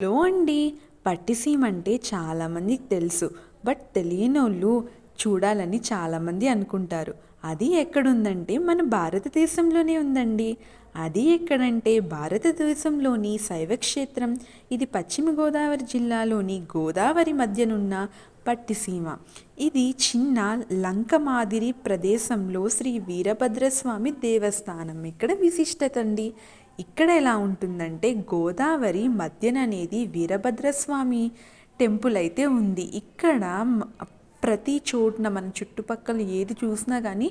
Hello అండి. పట్టిసీమ అంటే చాలామందికి తెలుసు. బట్ తెలియనోళ్ళు చూడాలని చాలామంది అనుకుంటారు. అది ఎక్కడుందంటే మన భారతదేశంలోనే ఉందండి. అది ఎక్కడంటే భారతదేశంలోని శైవక్షేత్రం. ఇది పశ్చిమ గోదావరి జిల్లాలోని గోదావరి మధ్యనున్న పట్టిసీమ. ఇది చిన్న లంక మాదిరి ప్రదేశంలో శ్రీ వీరభద్రస్వామి దేవస్థానం ఇక్కడ విశిష్టత అండి. ఇక్కడ ఎలా ఉంటుందంటే గోదావరి మధ్యన అనేది వీరభద్రస్వామి టెంపుల్ అయితే ఉంది. ఇక్కడ ప్రతి చోటున మన చుట్టుపక్కల ఏది చూసినా కానీ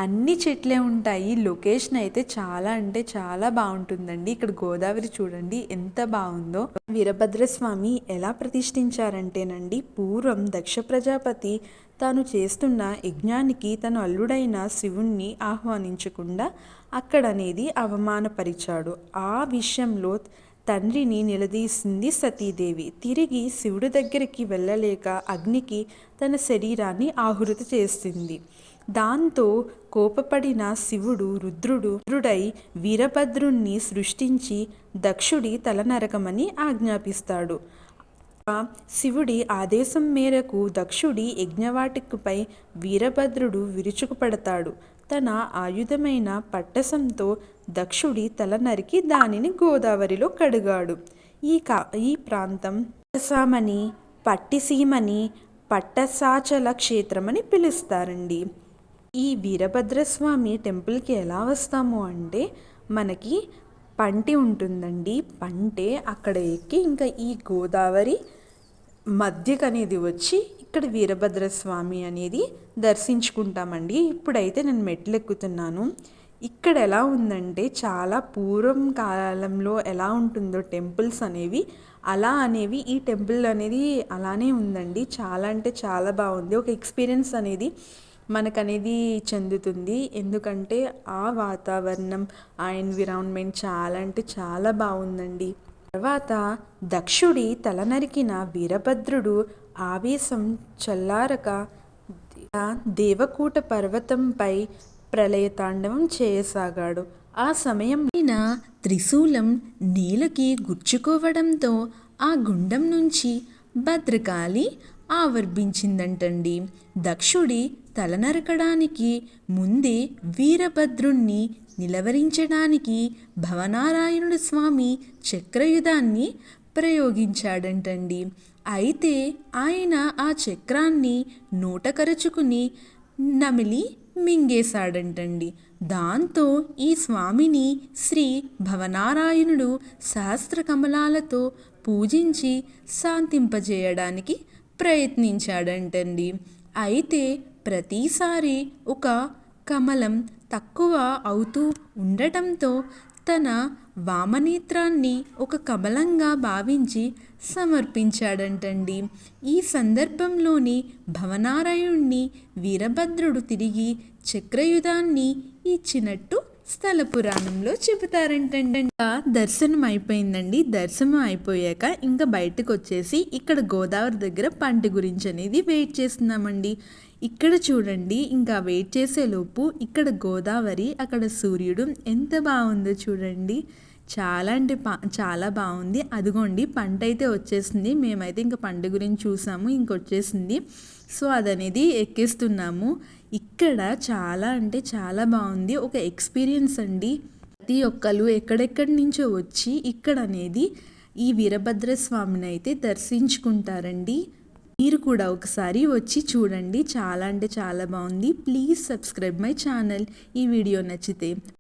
అన్ని చెట్లే ఉంటాయి. లొకేషన్ అయితే చాలా అంటే చాలా బాగుంటుందండి. ఇక్కడ గోదావరి చూడండి ఎంత బాగుందో. వీరభద్రస్వామి ఎలా ప్రతిష్ఠించారంటేనండి, పూర్వం దక్ష ప్రజాపతి తాను చేస్తున్న యజ్ఞానికి తన అల్లుడైన శివుణ్ణి ఆహ్వానించకుండా అక్కడనేది అవమానపరిచాడు. ఆ విషయంలో తండ్రిని నిలదీసింది సతీదేవి. తిరిగి శివుడి దగ్గరికి వెళ్ళలేక అగ్నికి తన శరీరాన్ని ఆహుతి చేసింది. దాంతో కోపపడిన శివుడు రుద్రుడై వీరభద్రుణ్ణి సృష్టించి దక్షుడి తల నరకమని ఆజ్ఞాపిస్తాడు. శివుడి ఆదేశం మేరకు దక్షుడి యజ్ఞవాటికపై వీరభద్రుడు విరుచుకుపడతాడు. తన ఆయుధమైన పట్టసంతో దక్షుడి తల నరికి దానిని గోదావరిలో కడిగాడు. ఈ ప్రాంతం పట్టసామని, పట్టిసీమని, పట్టసాచల క్షేత్రమని పిలుస్తారండి. ఈ వీరభద్రస్వామి టెంపుల్కి ఎలా వస్తాము అంటే, మనకి పంటి ఉంటుందండి. పంటే అక్కడ ఎక్కి ఇంకా ఈ గోదావరి మధ్యకు అనేది వచ్చి ఇక్కడ వీరభద్రస్వామి అనేది దర్శించుకుంటామండి. ఇప్పుడైతే నేను మెట్లు ఎక్కుతున్నాను. ఇక్కడ ఎలా ఉందంటే, చాలా పూర్వం కాలంలో ఎలా ఉంటుందో టెంపుల్స్ అనేవి ఈ టెంపుల్ అనేది అలానే ఉందండి. చాలా అంటే చాలా బాగుంది. ఒక ఎక్స్పీరియన్స్ అనేది మనకనేది చెందుతుంది. ఎందుకంటే ఆ వాతావరణం, ఆ ఎన్విరాన్మెంట్ చాలా అంటే చాలా బాగుందండి. తర్వాత దక్షుడి తల నరికిన వీరభద్రుడు ఆవేశం చల్లారక దేవకూట పర్వతంపై ప్రళయతాండవం చేయసాగాడు. ఆ సమయం త్రిశూలం నేలకి గుచ్చుకోవడంతో ఆ గుండం నుంచి భద్రకాళి ఆవిర్భించిందంటండి. దక్షుడి తల నరకడానికి ముందే వీరభద్రుణ్ణి నిలవరించడానికి భవనారాయణుడు స్వామి చక్రయుధాన్ని ప్రయోగించాడంటండి. అయితే ఆయన ఆ చక్రాన్ని నోటకరుచుకుని నమిలి మింగేశాడంటండి. దాంతో ఈ స్వామిని శ్రీ భవనారాయణుడు సహస్ర కమలాలతో పూజించి శాంతింపజేయడానికి ప్రయత్నించాడంటండి. అయితే ప్రతిసారి ఒక కమలం తక్కువ అవుతూ ఉండటంతో తన వామనేత్రాన్ని ఒక కమలంగా భావించి సమర్పించాడంటండి. ఈ సందర్భంలోని భవనారాయణుణ్ణి వీరభద్రుడు తిరిగి చక్రయుధాన్ని ఇచ్చినట్టు స్థల పురాణంలో చెబుతారంటండి. దర్శనం అయిపోయిందండి. దర్శనం అయిపోయాక ఇంకా బయటకు వచ్చేసి ఇక్కడ గోదావరి దగ్గర పంట గురించి అనేది వెయిట్ చేస్తున్నామండి. ఇక్కడ చూడండి, ఇంకా వెయిట్ చేసేలోపు ఇక్కడ గోదావరి, అక్కడ సూర్యుడు ఎంత బాగుందో చూడండి. చాలా అంటే చాలా బాగుంది. అదిగోండి పంట అయితే వచ్చేసింది. మేమైతే ఇంకా పంట గురించి చూసాము, ఇంకొచ్చేసింది. సో అదనేది ఎక్కేస్తున్నాము. ఇక్కడ చాలా అంటే చాలా బాగుంది. ఒక ఎక్స్పీరియన్స్ అండి. ప్రతి ఒక్కరు ఎక్కడెక్కడి నుంచో వచ్చి ఇక్కడ అనేది ఈ వీరభద్రస్వామిని అయితే దర్శించుకుంటారండి. మీరు కూడా ఒకసారి వచ్చి చూడండి. చాలా అంటే చాలా బాగుంది. Please subscribe my channel. ఈ వీడియో నచ్చితే